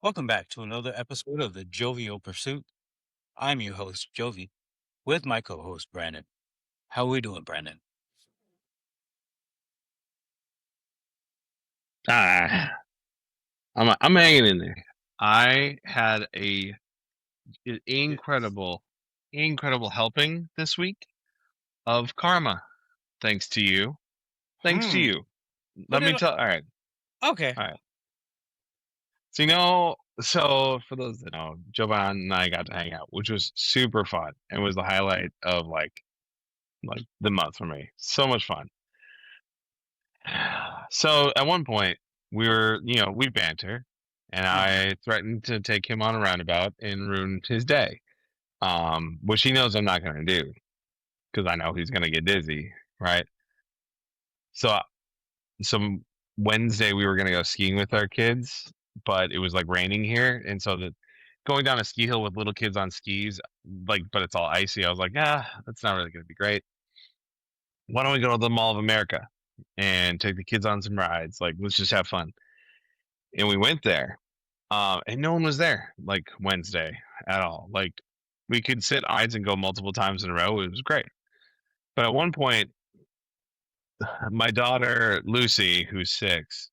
Welcome back to another episode of the Jovial Pursuit. I'm your host, Jovi, with my co-host, Brandon. How we doing, Brandon? Ah, I'm hanging in there. I had incredible, incredible helping this week of karma. Thanks to you. Thanks to Hmm. you. What Let did me tell. Okay. All right. So for those that know, Jovan and I got to hang out, which was super fun. It was the highlight of like the month for me. So much fun. So at one point we banter, and Uh-huh. I threatened to take him on a roundabout and ruin his day. Which he knows I'm not going to do because I know he's going to get dizzy, right? So, some Wednesday we were going to go skiing with our kids, but it was like raining here, and so the going down a ski hill with little kids on skis, but it's all icy. I was like, that's not really going to be great. Why don't we go to the Mall of America and take the kids on some rides? Like, let's just have fun. And we went there, and no one was there like Wednesday at all. Like, we could sit rides and go multiple times in a row. It was great. But at one point, my daughter Lucy, who's 6,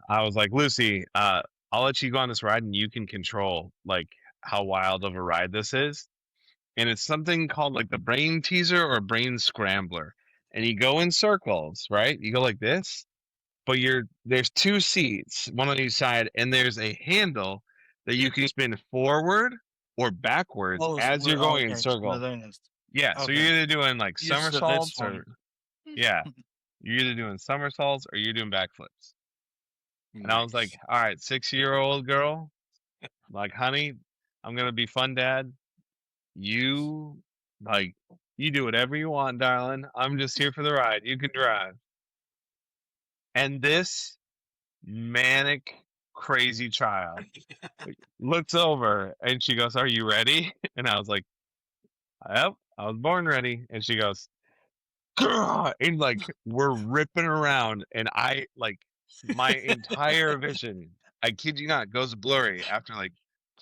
I was like, Lucy, I'll let you go on this ride, and you can control like how wild of a ride this is. And it's something called like the brain teaser or brain scrambler. And you go in circles, right? You go like this, but there's 2 seats, one on each side, and there's a handle that you can spin forward or backwards Oh, as you're going in okay. So circles. Yeah, so okay. you're either doing like So that's somersaults funny. or yeah, you're either doing somersaults or you're doing backflips. And I was like, Nice. all right, 6-year-old girl, like, honey, I'm gonna be fun dad. You like you do whatever you want, darling. I'm just here for the ride. You can drive. And this manic, crazy child looks over and she goes, "Are you ready?" And I was like, "Yep, I was born ready." And she goes, "Grr," and like we're ripping around, and I like my entire vision, I kid you not, goes blurry after like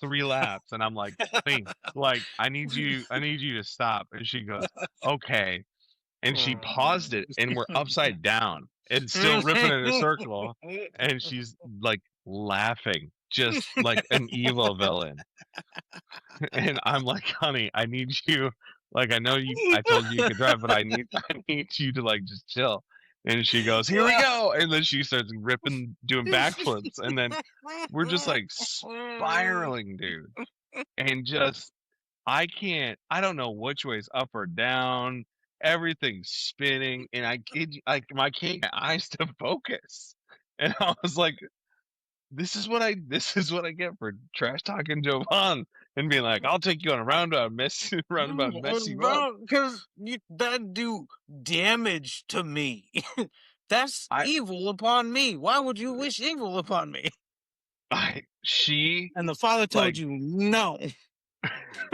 3 laps, and I'm like, honey, like I need you to stop. And she goes, okay. And she paused it, and we're upside down and still ripping in a circle, and she's like laughing just like an evil villain. And I'm like, honey, I need you. Like, I know I told you you could drive, but I need you to like just chill. And she goes, here we go. And then she starts ripping, doing backflips. And then we're just like spiraling, dude. And just, I don't know which way is up or down. Everything's spinning. And I can't get my eyes to focus. And I was like, this is what I get for trash talking Jovan and being like, I'll take you on a roundabout, roundabout, mess you up. Bro, because that do damage to me. That's I, evil upon me. Why would you wish evil upon me? she And the father told like you, no,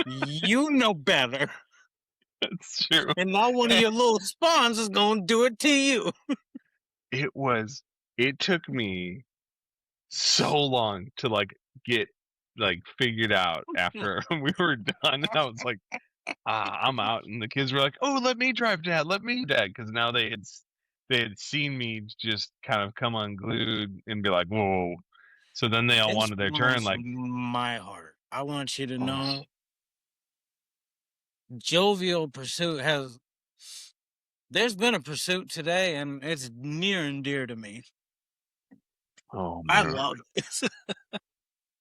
you know better. it's true. And now one of your little spawns is going to do it to you. It was. It took me so long to like get like figured out after we were done. And I was like, I'm out. And the kids were like, oh, let me drive, dad. Let me, dad, because now they had seen me just kind of come unglued and be like, whoa. So then they all This wanted their turn, warms like, my heart. I want you to oh, know Jovial Pursuit there's been a pursuit today and it's near and dear to me. oh I man. love it.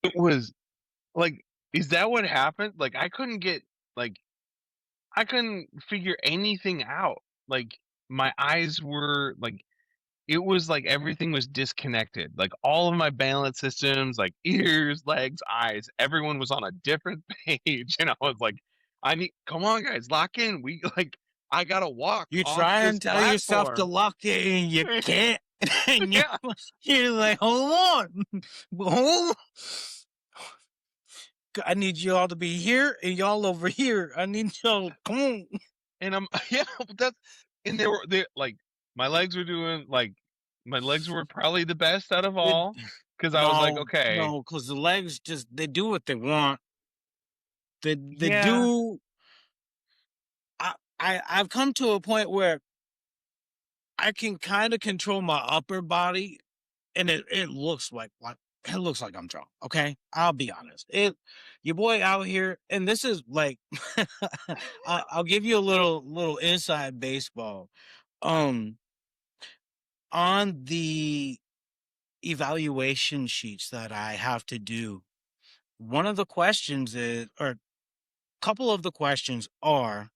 It was like, is that what happened? Like, like, I couldn't figure anything out. Like, my eyes were like, it was like everything was disconnected. Like, all of my balance systems, like ears, legs, eyes, everyone was on a different page. And I was like, come on, guys, lock in. I gotta walk You off try this and tell yourself to platform. lock it and you can't. And Yeah. you're like, hold on. Hold I need y'all to be here and y'all over here. I need y'all. Come on. And I'm, yeah, but they like, my legs were doing, like, my legs were probably the best out of It, all. because I was like, No, okay, no, because the legs just they do what they want. They yeah, do. I've come to a point where I can kind of control my upper body, and it looks like it looks like I'm drunk. Okay, I'll be honest. Your boy out here, and this is like, I'll give you a little inside baseball. Um, on the evaluation sheets that I have to do, one of the questions is, or a couple of the questions are,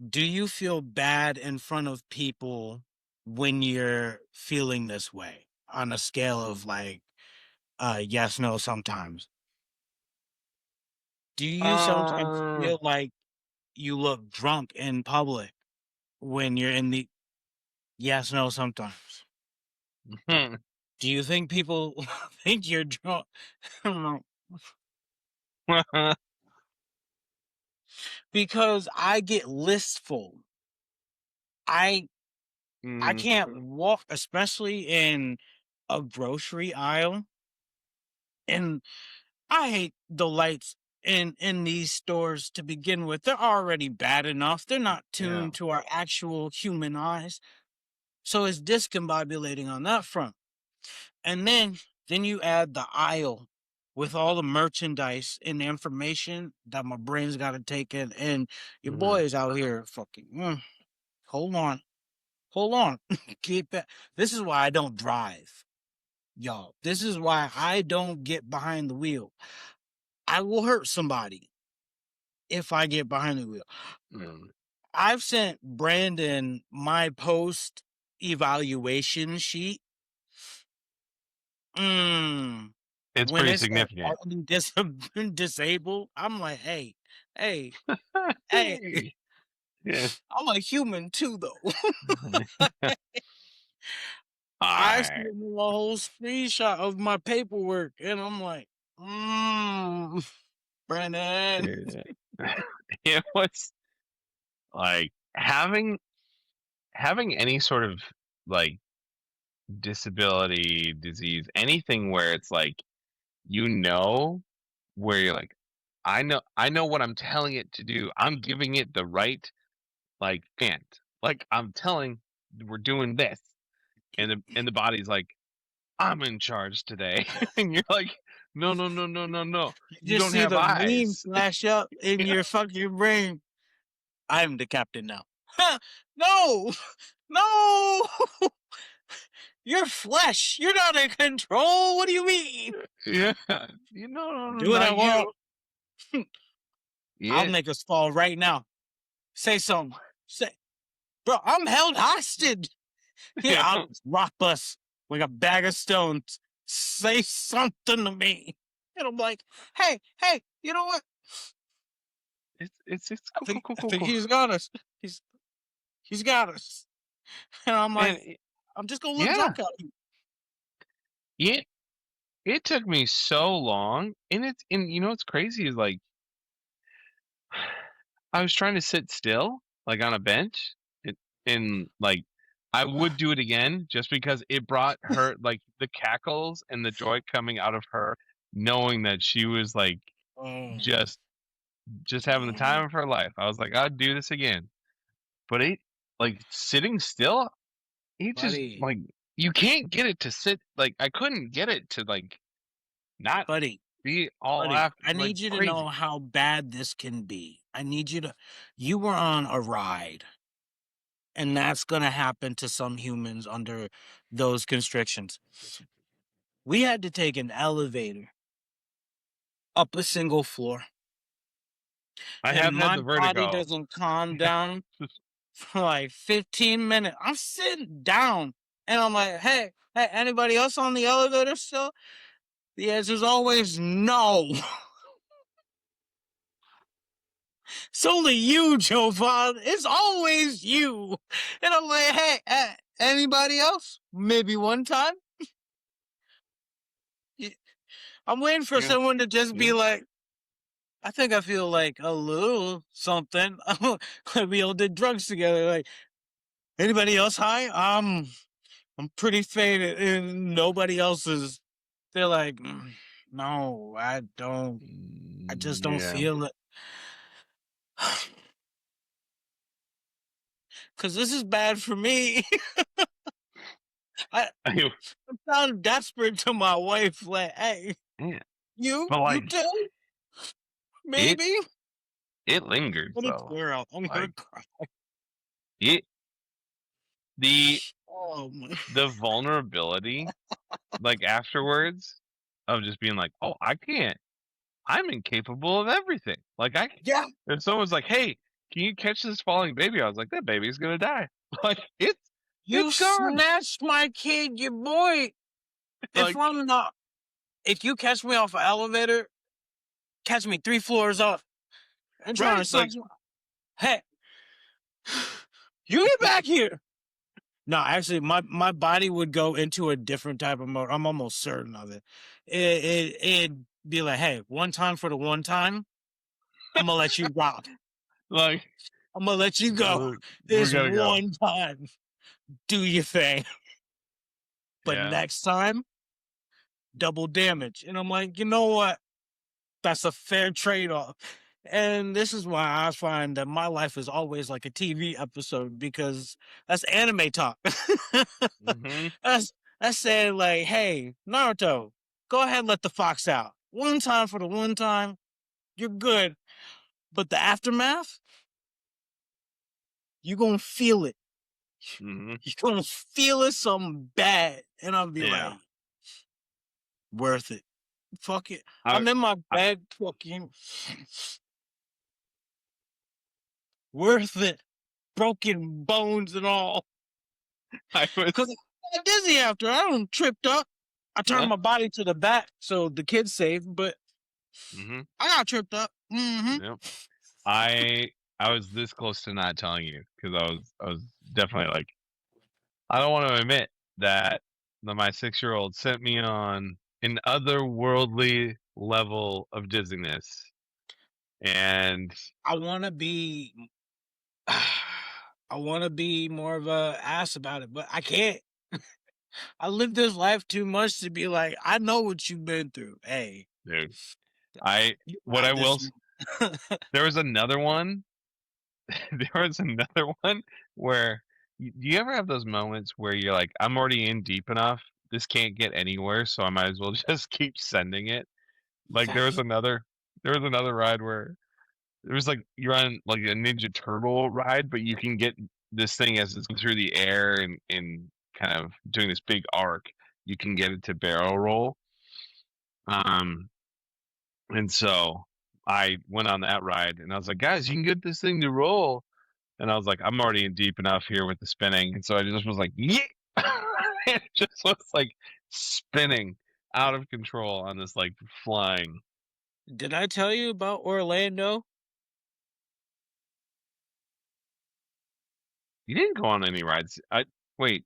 do you feel bad in front of people when you're feeling this way on a scale of like yes, no, sometimes? Do you sometimes uh, feel like you look drunk in public when you're in the yes, no, sometimes? Do you think people think you're drunk? I don't know. Because I get listful. I I mm, can't walk, especially in a grocery aisle. And I hate the lights in these stores to begin with. They're already bad enough. They're not yeah, tuned to our actual human eyes. So it's discombobulating on that front. And then you add the aisle with all the merchandise and the information that my brain's got to take in. And your mm, boy is out here fucking, hold on, hold on. Keep that. This is why I don't drive, y'all. This is why I don't get behind the wheel. I will hurt somebody if I get behind the wheel. mm. I've sent Brandon my post evaluation sheet. Mm, It's when pretty it's like significant. already disabled, I'm like, hey, hey, Yeah. I'm a human too, though. I Alright. sent him a whole screenshot of my paperwork, and I'm like, Brandon. Yeah. It was like having any sort of like disability, disease, anything where it's like you know where you're like, I know what I'm telling it to do. I'm giving it the right like command. Like I'm telling we're doing this. And the body's like, I'm in charge today. And you're like, no, no, no, no, no, no. You You just don't see have the meme eyes. flash up in your fucking brain. I'm the captain now. No, no, you're flesh. You're not in control. What do you mean? Yeah. You know, no, no, Do what I not want. you. I'll Yeah. make us fall right now. Say something. Say, bro, I'm held hostage. Yeah, Yeah. I'll rock us like a bag of stones. Say something to me. And I'm like, hey, you know what? It's I cool, cool, think cool, I cool, think cool. he's got us. He's he's got us. And I'm Man, like, I'm just gonna look yeah. drunk out here. It it took me so long, and you know what's crazy is like I was trying to sit still, like on a bench, and like I would do it again just because it brought her like the cackles and the joy coming out of her, knowing that she was like Oh, just just having the mm, time of her life. I was like, I'd do this again. But it like sitting still, it just buddy, like you can't get it to sit like I couldn't get it to like not buddy, be all buddy. after I like need you to know crazy. how bad this can be. I need you to. You were on a ride, and that's gonna happen to some humans under those constrictions. We had to take an elevator up a single floor, I and have had my the body vertigo. doesn't calm down for like 15 minutes. I'm sitting down, and I'm like, hey, anybody else on the elevator still? The answer is always no. It's only you, Jovan. It's always you. And I'm like, hey, anybody else? Maybe one time. I'm waiting for Yeah, someone to just yeah. be like, I think I feel like a little something. We all did drugs together. Like, anybody else high? I'm pretty faded, and nobody else is. they're like, no, I don't. I just don't Yeah. feel it. Cause this is bad for me. I I sound desperate to my wife. Like, hey, yeah. you, But, you like, too, it maybe. it lingers, What a though. girl. I'm gonna Like, cry. it the Oh my. the vulnerability, like, afterwards of just being like, "Oh, I'm incapable of everything." Like, Yeah, if someone's like, "Hey, can you catch this falling baby?" I was like, "That baby's gonna die." Like, you it's gone. snatched my kid, your boy. If Like, I'm not, if you catch me off an elevator, catch me 3 floors up and trying to right, snatch like, my, hey, you get back here. No, actually, my body would go into a different type of mode. I'm almost certain of it. It'd be like, hey, one time for the one time, I'm gonna let you rock. like, I'm gonna let you go. we This gotta go. one time, do your thing. But Yeah. next time, double damage. And I'm like, you know what? That's a fair trade off. And this is why I find that my life is always like a TV episode because that's anime talk. Mhm. that's that's saying like, hey, Naruto, go ahead and let the fox out. One time for the one time, you're good. But the aftermath, you're gonna feel it. Mhm. You're gonna feel it something bad. And I'll be Yeah. like, worth it. Fuck it. I I'm in my I bed fucking worth it. Broken bones and all. I Cause was I got dizzy after. I don't tripped up. I turned my body to the back so the kid's safe, but Mhm. I got tripped up. Mm-hmm. Yep. I I was this close to not telling you because I was definitely like, I don't want to admit that my 6-year-old sent me on an otherworldly level of dizziness, and I wanna be I wanna be more of a ass about it, but I can't. I lived this life too much to be like, I know what you've been through. Hey, dude, I you what I got will this. s Man. there was another one there was another one where do you ever have those moments where you're like, "I'm already in deep enough. This can't get any worse, so I might as well just keep sending it." Like, Yes. there was another ride where it was like you're on, like, a Ninja Turtle ride, but you can get this thing as it's going through the air and kind of doing this big arc, you can get it to barrel roll. Um, and so I went on that ride, and I was like, "Guys, you can get this thing to roll." And I was like, I'm already in deep enough here with the spinning. And so I just was like, yeah. It just was like spinning out of control on this like flying. Did I tell you about Orlando? You didn't go on any rides. I wait,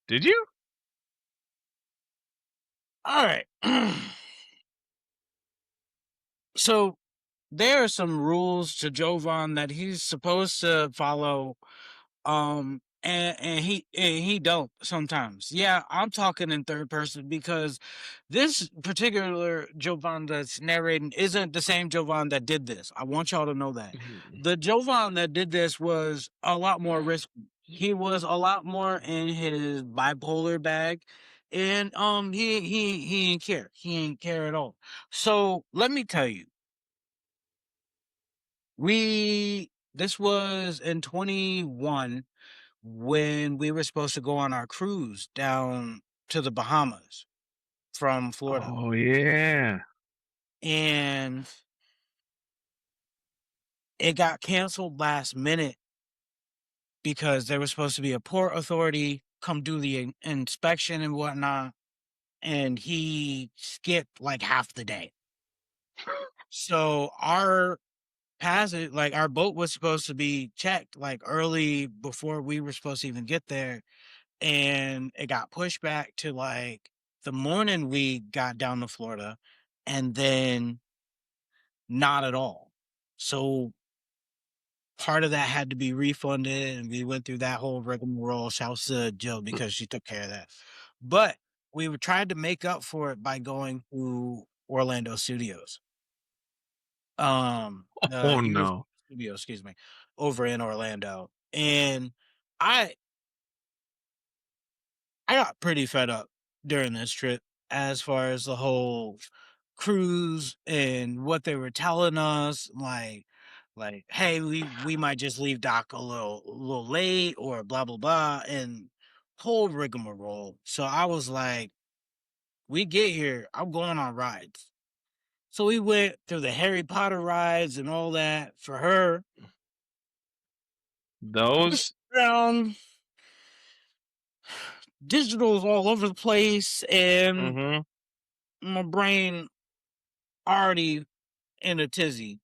did you? All right. So there are some rules to Jovan that he's supposed to follow, and he don't sometimes. Yeah, I'm talking in third person because this particular Jovan that's narrating isn't the same Jovan that did this. I want y'all to know that Mhm. the Jovan that did this was a lot more risky. He was a lot more in his bipolar bag, and he didn't care. He didn't care at all. So let me tell you, we this was in 21 when we were supposed to go on our cruise down to the Bahamas from Florida. Oh yeah. And it got canceled last minute because there was supposed to be a port authority come do the inspection and whatnot. And he skipped like half the day. So our passage, like our boat was supposed to be checked like early before we were supposed to even get there. And it got pushed back to like the morning we got down to Florida, and then not at all. So part of that had to be refunded, and we went through that whole rigmarole. Shouts to Jill because she took care of that. But we tried to make up for it by going to Orlando Studios. The Oh Universal no. Studios, excuse me, over in Orlando. And I I got pretty fed up during this trip as far as the whole cruise and what they were telling us, like, hey, we might just leave dock a little late or blah blah blah and whole rigmarole. So I was like, we get here, I'm going on rides. So we went through the Harry Potter rides and all that for her. Those. Pushed around, digitals all over the place, and Mhm. my brain already in a tizzy.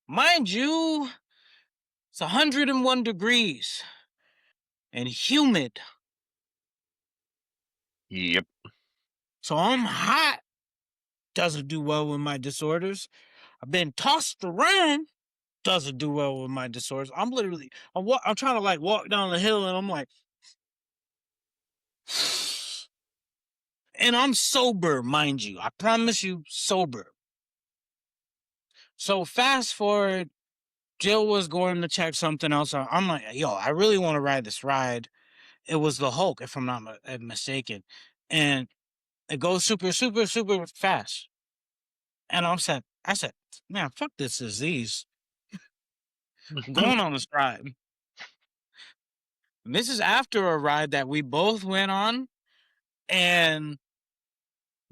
Mind you, it's 101 degrees and humid. Yep. So I'm hot. Doesn't do well with my disorders. I've been tossed around. Doesn't do well with my disorders. I'm literally, I'm trying to like walk down the hill and I'm like, and I'm sober, mind you. I promise you, sober. So fast forward, Jill was going to check something else out. I'm like, yo, I really want to ride this ride. It was the Hulk, if I'm not mistaken. And it goes super, super, super fast. And I said, man, fuck this disease. I'm going on this ride. And this is after a ride that we both went on. And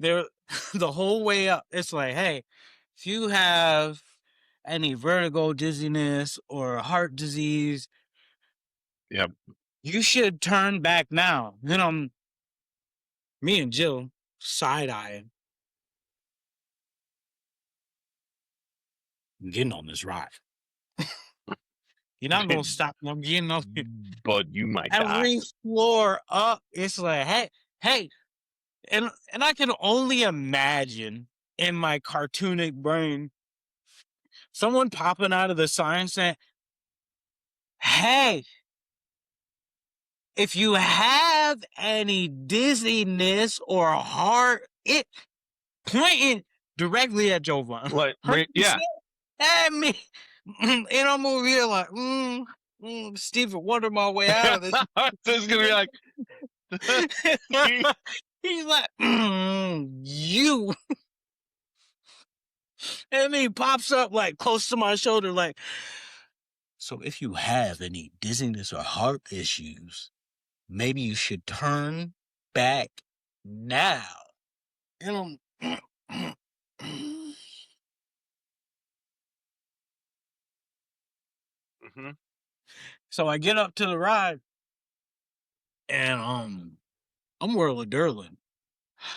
there, the whole way up, it's like, hey, if you have any vertigo, dizziness, or heart disease, Yep. you should turn back now. You know, me and Jill side eyeing, getting on this ride. You're not gonna stop. I'm getting on it. But you might die. Every floor up. It's like, hey, hey, and I can only imagine in my cartoonic brain someone popping out of the sign saying, "Hey, if you have any dizziness or heart," it pointing directly at Jovan, Like, 100% yeah. at me, and I'm over here like, Stephen Wonder my way out of this. So it's gonna be like, He's like, you. And he pops up like close to my shoulder, like, so if you have any dizziness or heart issues, maybe you should turn back now. And I'm, Mhm. so I get up to the ride and I'm whirling dirling.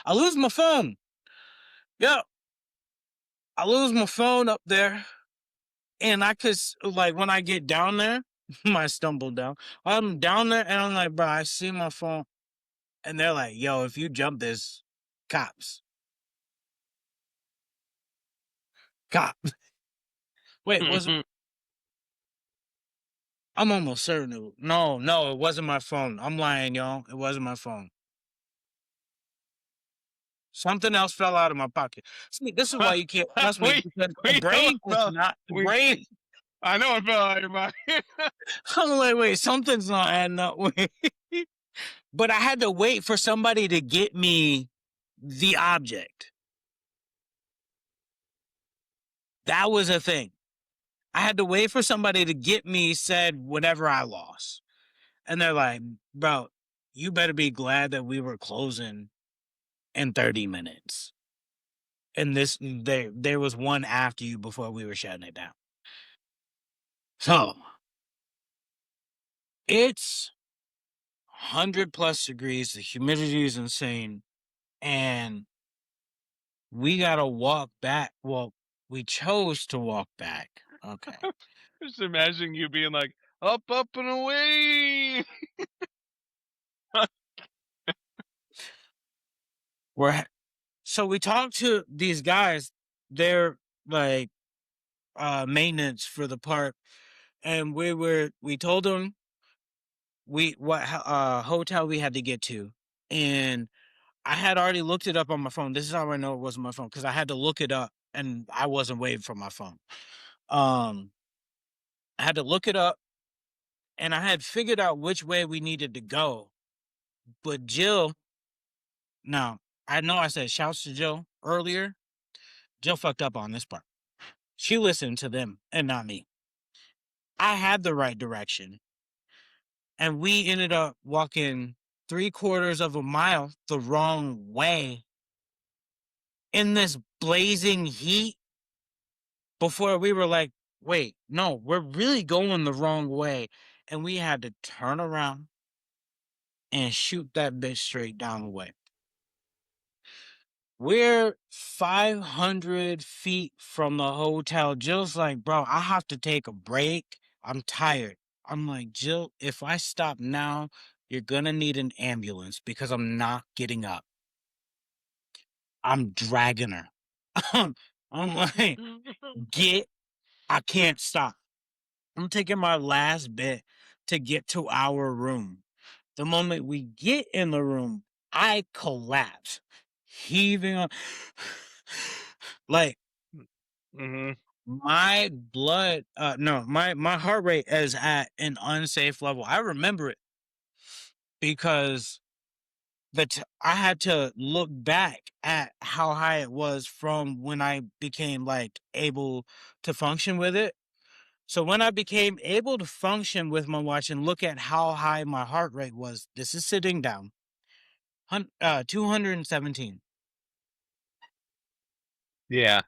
I lose my phone. Yep. I lose my phone up there. And I could, like, when I get down there, I stumble down. I'm down there and I'm like, bro, I see my phone. And they're like, yo, if you jump this, cops. Cops. Wait, was it? I'm almost certain no, it wasn't my phone. I'm lying, y'all. It wasn't my phone. Something else fell out of my pocket. See, this is why you can't trust me we because the we know brain it is fell. not the We brain. I know it fell out of your mind. I'm like, wait, something's not adding up. Wait. But I had to wait for somebody to get me the object. That was a thing. I had to wait for somebody to get me said whatever I lost. And they're like, bro, you better be glad that we were closing in 30 minutes. And there was one after you before we were shutting it down. So it's 100 plus degrees. The humidity is insane. And we got to walk back. Well, we chose to walk back. Okay. Just imagining you being like, up, up, and away. So we talked to these guys. They're like maintenance for the park. And we told them what hotel we had to get to. And I had already looked it up on my phone. This is how I know it wasn't my phone because I had to look it up and I wasn't waiting for my phone. Um, I had to look it up and I had figured out which way we needed to go. But Jill, now I know I said shouts to Jill earlier. Jill fucked up on this part. She listened to them and not me. I had the right direction. And we ended up walking 3/4 of a mile the wrong way in this blazing heat before we were like, wait, no, we're really going the wrong way. And we had to turn around and shoot that bitch straight down the way. We're 500 feet from the hotel. Jill's like, bro, I have to take a break. I'm tired. I'm like, Jill, if I stop now, you're gonna need an ambulance because I'm not getting up. I'm dragging her. I'm like, get, I can't stop. I'm taking my last bit to get to our room. The moment we get in the room, I collapse, heaving on. Like Mhm. my blood, no, my heart rate is at an unsafe level. I remember it because I had to look back at how high it was from when I became like able to function with it. So when I became able to function with my watch and look at how high my heart rate was, this is sitting down, 217. Yeah.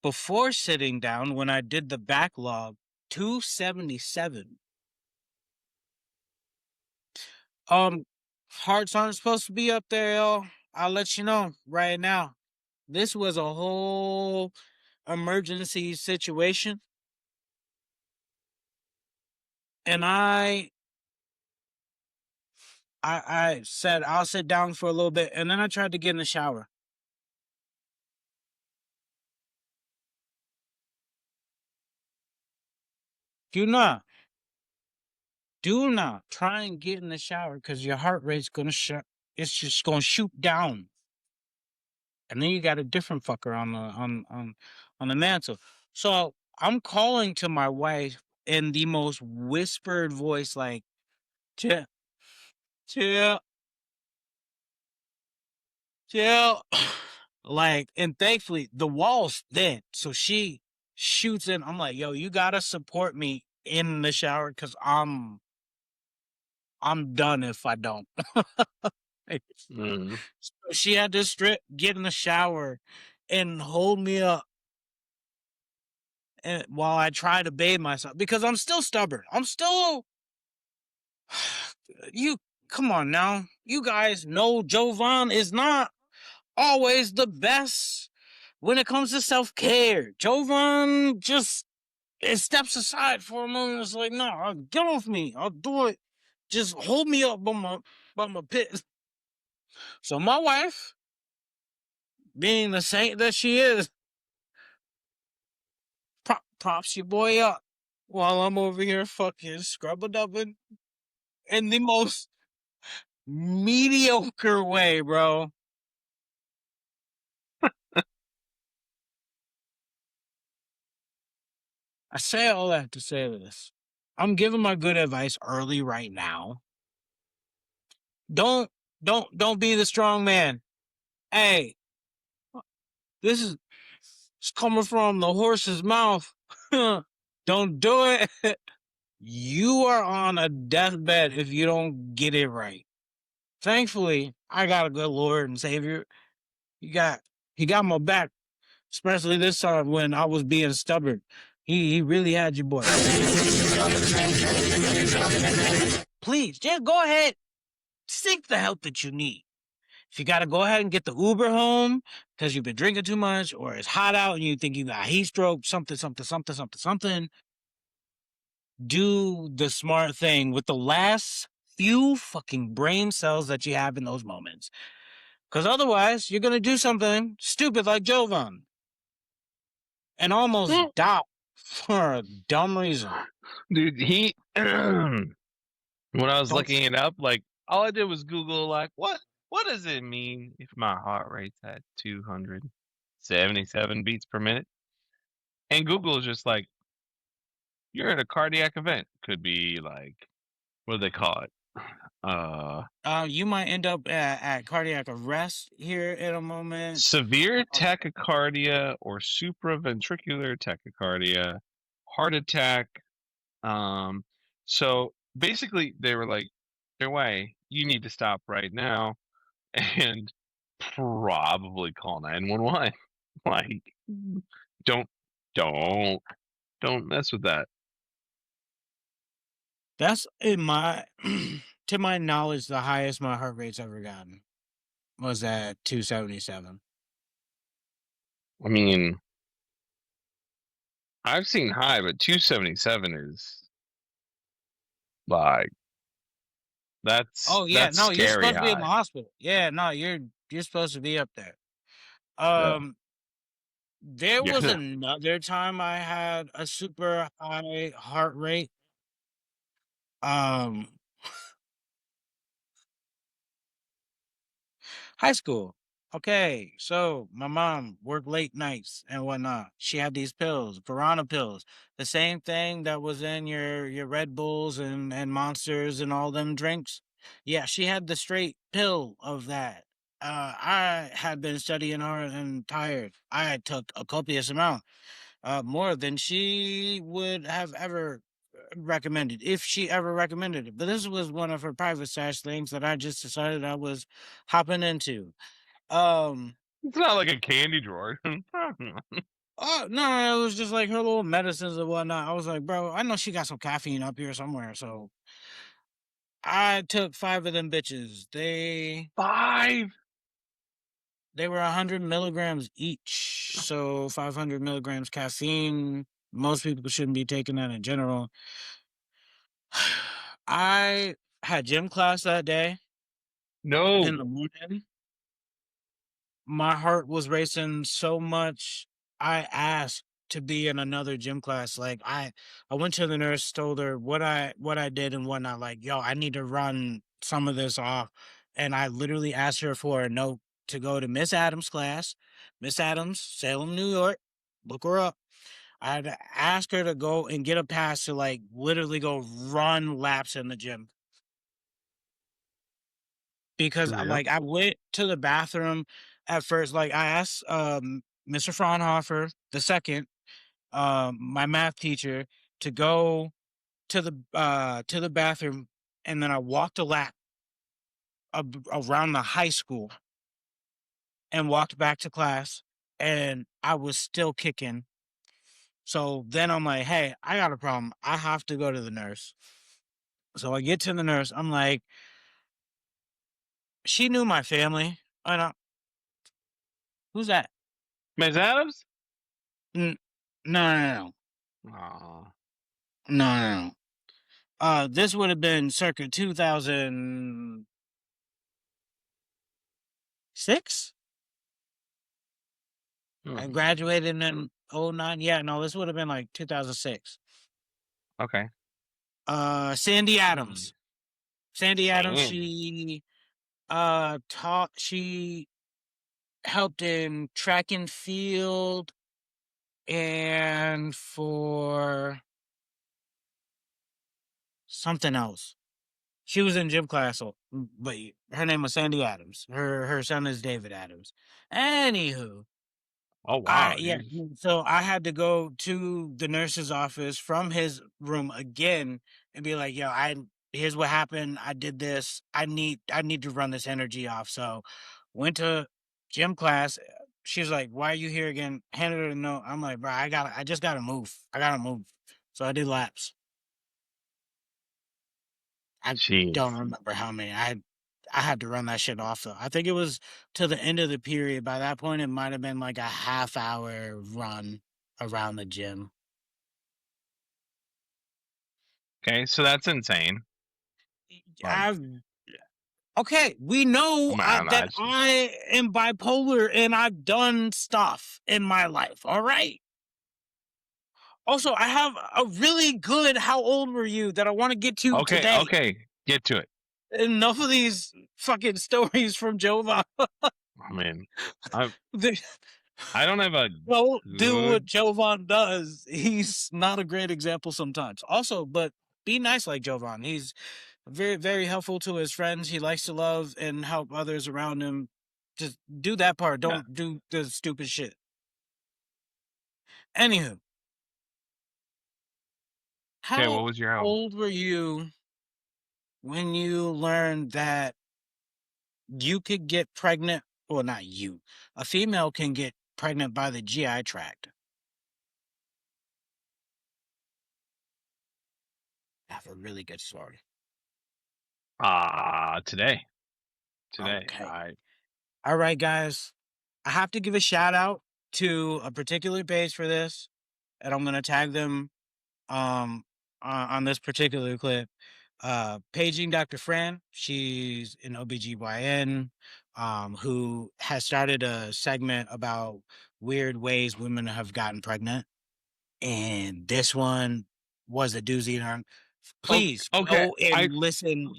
Before sitting down, when I did the backlog, 277. Um, Hearts aren't supposed to be up there, y'all. I'll let you know right now. This was a whole emergency situation, and I said I'll sit down for a little bit, and then I tried to get in the shower. Do not, do not try and get in the shower because your heart rate's gonna it's just gonna shoot down, and then you got a different fucker on the on the mantle. So I'm calling to my wife in the most whispered voice, like, chill, chill, chill. Like, and thankfully the wall's thin, so she shoots in. I'm like, yo, you gotta support me in the shower because I'm done if I don't. Mhm. So she had to get in the shower and hold me up and while I try to bathe myself because I'm still stubborn. I'm still you come on now. You guys know Jovan is not always the best when it comes to self-care. Jovan just it steps aside for a moment. It's like, no, get off me. I'll do it. Just hold me up by my pit. So my wife, being the saint that she is, props your boy up while I'm over here fucking scrub a dubbing in the most mediocre way, bro. I say all that to say this. I'm giving my good advice early right now. Don't don't be the strong man. Hey, this is it's coming from the horse's mouth. Don't do it. You are on a deathbed if you don't get it right. Thankfully, I got a good Lord and Savior. He got he got my back, especially this time when I was being stubborn. He really had your boy. Please, just go ahead, seek the help that you need. If you got to go ahead and get the Uber home because you've been drinking too much or it's hot out and you think you got heat stroke, something, do the smart thing with the last few fucking brain cells that you have in those moments. Because otherwise, you're going to do something stupid like Jovan and almost die for a dumb reason. Dude, he when I was Don't looking it up, like all I did was Google like what what does it mean if my heart rate's at 277 beats per minute? And Google is just like, you're at a cardiac event. Could be like, what do they call it? Uh, You might end up at cardiac arrest here in a moment. Severe tachycardia or supraventricular tachycardia, heart attack. Um, so basically, they were like, "Their way, you need to stop right now and probably call 911." Like, don't, don't, don't mess with that. That's in my to my knowledge, the highest my heart rate's ever gotten was at 277. I mean, I've seen high, but 277 is like Oh yeah, that's no, you're scary supposed to be in the high. hospital. Yeah, no, you're supposed to be up there. Yeah, Um, there was yeah. another time I had a super high heart rate. Um, High school. Okay, so my mom worked late nights and whatnot. She had these pills, piranha pills, the same thing that was in your Red Bulls and Monsters and all them drinks. Yeah, she had the straight pill of that. I had been studying hard and tired. I took a copious amount, more than she would have ever recommended, if she ever recommended it. But this was one of her private stash things that I just decided I was hopping into. Um, It's not like a candy drawer. oh no, it was just like her little medicines and whatnot. I was like, bro, I know she got some caffeine up here somewhere. So I took 5 of them bitches. Five. They were 100 milligrams each. So 500 milligrams caffeine. Most people shouldn't be taking that in general. I had gym class that day in No. the morning. My heart was racing so much, I asked to be in another gym class. Like, I went to the nurse, told her what I did and whatnot, like, "Yo, I need to run some of this off," and I literally asked her for a note to go to Miss Adams' class. Miss Adams, Salem, New York. Look her up. I had to ask her to go and get a pass to, like, literally go run laps in the gym. Because For real? I went to the bathroom at first, like, I asked, Mr. Fraunhofer the second, my math teacher, to go to the bathroom, and then I walked a lap around the high school and walked back to class, and I was still kicking. So then I'm like, "Hey, I got a problem. I have to go to the nurse." So I get to the nurse, I'm like, she knew my family, and "Who's that?" Miss Adams? "N No, no, no. Aw. No, no, no. This would have been circa 2006? I Hmm. graduated in '09. Yeah, no, this would have been like 2006. Okay. Sandy Jeez. Adams. Sandy Adams, Sandy. she helped in track and field and for something else. She was in gym class, but her name was Sandy Adams. Her son is David Adams. Anywho, Oh wow. yeah, You so I had to go to the nurse's office from his room again and be like, "Yo, here's what happened. I did this. I need to run this energy off." So, went to gym class. She's like, "Why are you here again?" Handed her a note. I'm like, "Bro, I just gotta move. I gotta move." So I did laps. I don't jeez. remember how many. I had to run that shit off though. I think it was to the end of the period. By that point, it might have been like a half hour run around the gym. Okay, so that's insane. Like, I've Okay, we know I'm not that imagine. I am bipolar and I've done stuff in my life. All right. Also, I have a really good "How old were you?" that I want to get to Okay, today. okay. Get to it. enough of these fucking stories from Jovan. I mean, I They I don't have a don't do what good Jovan does. He's not a great example sometimes. Also, but be nice like Jovan. He's very, very helpful to his friends. He likes to love and help others around him. Just do that part. yeah. Don't do the stupid shit. Anywho, Okay, how what was your how? old were you when you learned that you could get pregnant? Well, not you. A female can get pregnant by the GI tract. I have a really good story. Today. Today. Okay. I All right, guys. I have to give a shout out to a particular page for this, and I'm gonna tag them on this particular clip. Paging Dr. Fran, she's an OBGYN who has started a segment about weird ways women have gotten pregnant. And this one was a doozy. And please okay. go and listen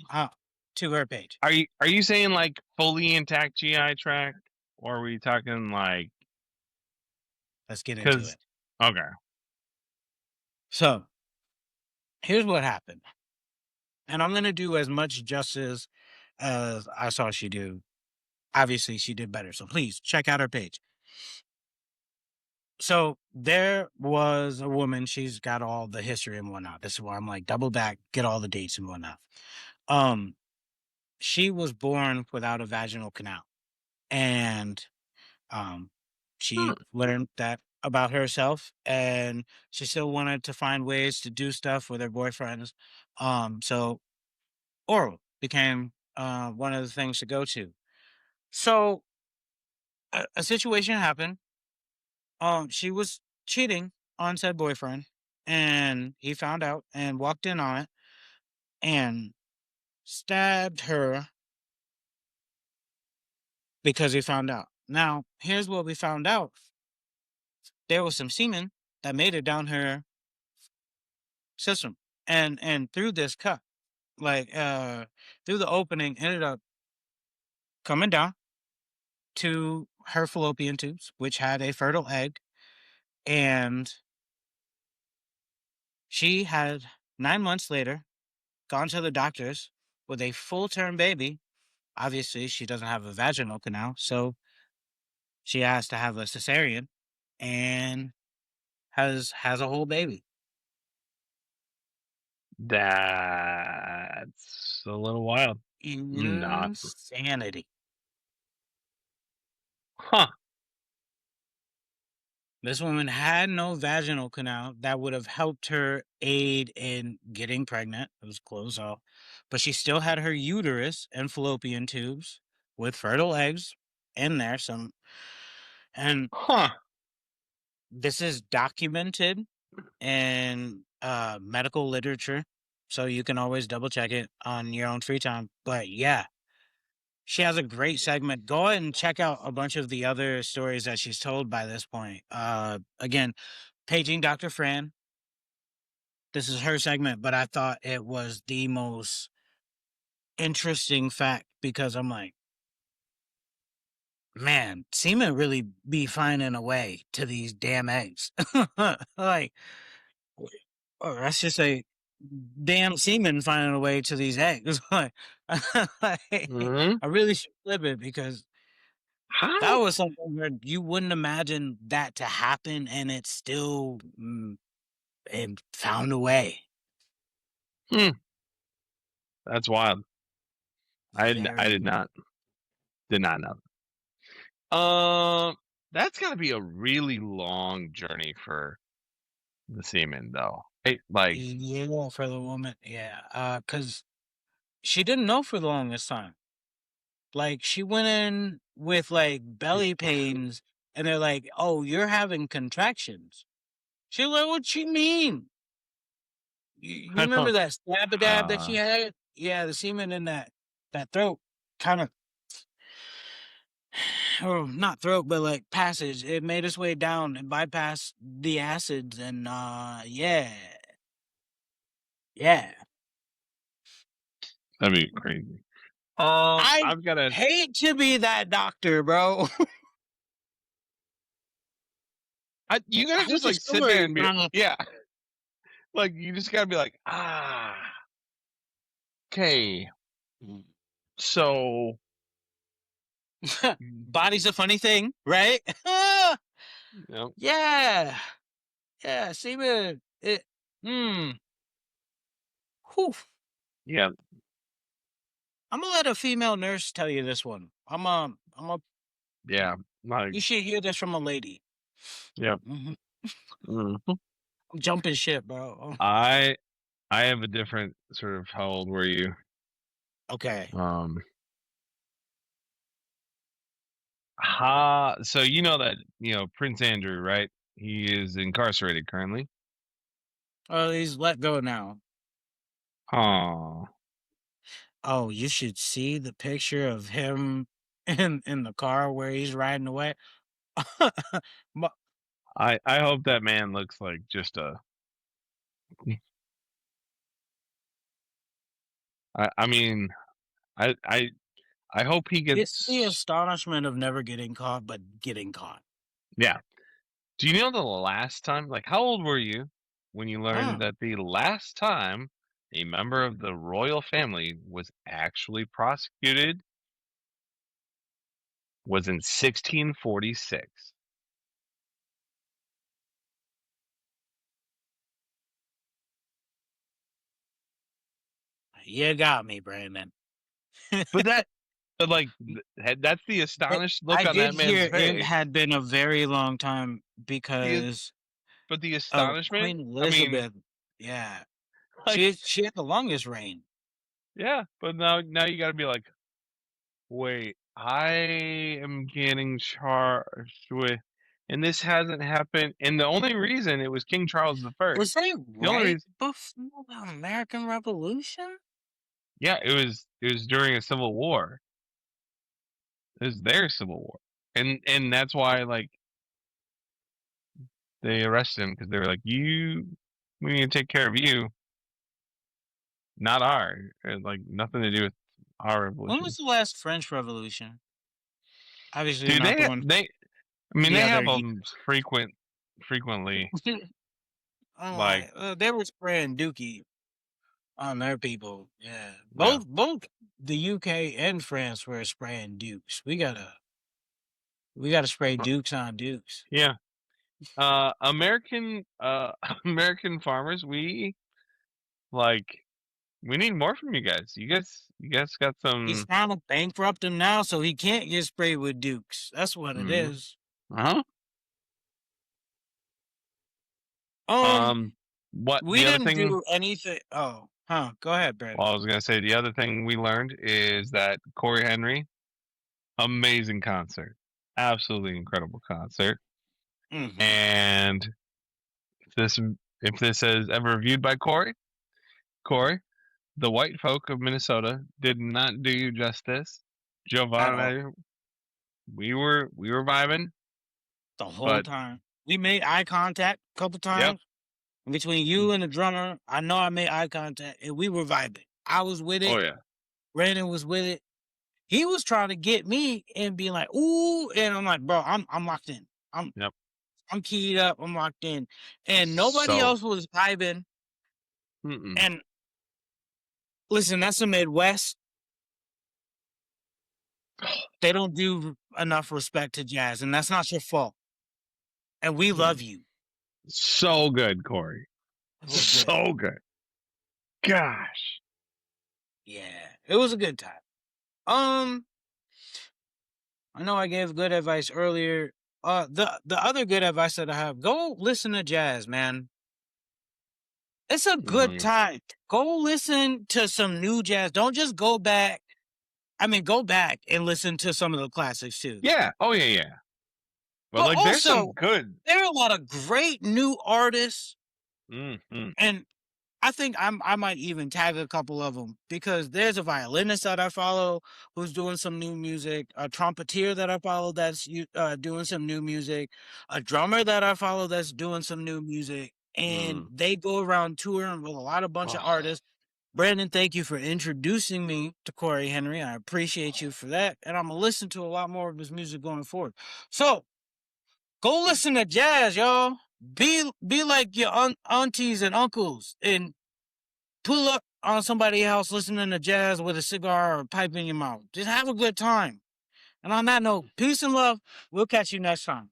to her page. Are you saying like fully intact GI tract, or are we talking like Let's get into because it. okay. So here's what happened. And I'm going to do as much justice as I saw she do. Obviously, she did better. So please check out her page. So there was a woman. She's got all the history and whatnot. This is why I'm like double back, get all the dates and whatnot. Um, she was born without a vaginal canal, and um, Hmm. she learned that about herself, and she still wanted to find ways to do stuff with her boyfriends. So oral became one of the things to go to. So a situation happened. She was cheating on said boyfriend, and he found out and walked in on it and stabbed her because he found out. Now, here's what we found out. There was some semen that made it down her system and through this cut, like through the opening, ended up coming down to her fallopian tubes, which had a fertile egg, and she had 9 months later gone to the doctors with a full term baby. Obviously, she doesn't have a vaginal canal, so she has to have a cesarean and has a whole baby. That's a little wild. Not Insanity. huh. This woman had no vaginal canal that would have helped her aid in getting pregnant. It was closed off, but she still had her uterus and fallopian tubes with fertile eggs in there. And Huh. this is documented in medical literature, so you can always double check it on your own free time. But yeah, she has a great segment. Go ahead and check out a bunch of the other stories that she's told by this point. Again, paging Dr. Fran. This is her segment, but I thought it was the most interesting fact because I'm like, man, semen really be finding a way to these damn eggs. Like, or let's just say damn semen finding a way to these eggs. Like, Mhm. I really should flip it because that How? was something where you wouldn't imagine that to happen, and it still it found a way. Hmm. That's wild. I Very did not know. Um, that's gotta be a really long journey for the semen, though. Right? Like, yeah for the woman, yeah. Because she didn't know for the longest time. Like she went in with like belly pains, and they're like, "Oh, you're having contractions." She's like, "What you mean?" You I remember don't. that stab a dab that Uh, she had? Yeah, the semen in that throat kind of, or not throat, but like passage. It made its way down and bypassed the acids, and yeah, yeah. That'd be crazy. I I've got a. hate to be that doctor, bro. You gotta How's just the like sit there story? and be yeah, like you just gotta be like okay, so mm, Body's a funny thing, right? you know, Yeah. Yeah, semen. It. Hmm. Whew. yeah, I'm gonna let a female nurse tell you this one. yeah, like You should hear this from a lady. yeah. Mhm. Mhm. I'm jumping ship, bro. I I have a different sort of how old were you? Okay. Um, ha. So you know that Prince Andrew, right? He is incarcerated currently. Oh, he's let go now. Oh, Oh, you should see the picture of him in the car where he's riding away. Ma- I hope that man looks like just a. I mean, I I I hope he it's the gets. astonishment of never getting caught, but getting caught. Yeah. Do you know the last time? Like, how old were you when you learned Mm. that the last time a member of the royal family was actually prosecuted was in 1646? You got me, Brandon. But like, that's the It, astonished look I on did that man's hear it face. had been a very long time The because but the of astonishment. Queen I mean, Elizabeth. Yeah, like, she had the longest reign. yeah. But now you got to be like, wait, I am getting charged with, and this hasn't happened. And the only reason it was King Charles the First. Was they The only right reason, before the American Revolution? yeah, it was during a civil war. It was their civil war, and that's why like they arrested him because they were like, we need to take care of you, not our, like nothing to do with our When was revolution. the last French Revolution? Obviously, Dude, not the one I mean, the they other have year. them frequently, I'm like, like, they were spraying Dookie on their people. Yeah, yeah, both the UK and France were spraying Dukes. We gotta spray Dukes on Dukes. yeah. American American farmers, like we need more from you guys. You guys got He's some. trying to bankrupt him now, so he can't get sprayed with Dukes. That's what it Mhm. is. Uh-huh. Um, What we the other didn't thing? do anything. Oh, huh? Go ahead, Well, Brandon. I was gonna say the other thing we learned is that Corey Henry, amazing concert, absolutely incredible concert. Hmm. And if this is ever reviewed by Corey, the white folk of Minnesota did not do you justice. At Giovanni all. and I, we were vibing, The whole but time. We made eye contact a couple yep, times between you and the drummer. I know I made eye contact, and we were vibing. I was with oh it. yeah, Brandon was with it. He was trying to get me and be like, "Ooh," and I'm like, "Bro, I'm locked in. I'm yep. I'm keyed up. I'm locked in." And nobody So, else was vibing. mm-mm. And listen, that's the Midwest. They don't do enough respect to jazz, and that's not your fault. And we love you. So good, Corey. It was good. So good. Gosh. Yeah, it was a good time. Um, I know I gave good advice earlier. The other good advice that I have: go listen to jazz, man. It's a good Hmm. time. Go listen to some new jazz. Don't just go back. I mean, go back and listen to some of the classics too. Yeah. Oh yeah, yeah. But But like, there's some also, good. there are a lot of great new artists, Mm-hmm. and I think I might even tag a couple of them because there's a violinist that I follow who's doing some new music, a trumpeter that I follow that's doing some new music, a drummer that I follow that's doing some new music, and Mm. they go around touring with a bunch of Oh, artists, Brandon, thank you for introducing me to Corey Henry. I appreciate you for that. And I'm going to listen to a lot more of his music going forward. So go listen to jazz, y'all. Be like your aunties and uncles and pull up on somebody's house listening to jazz with a cigar or a pipe in your mouth. Just have a good time. And on that note, peace and love. We'll catch you next time.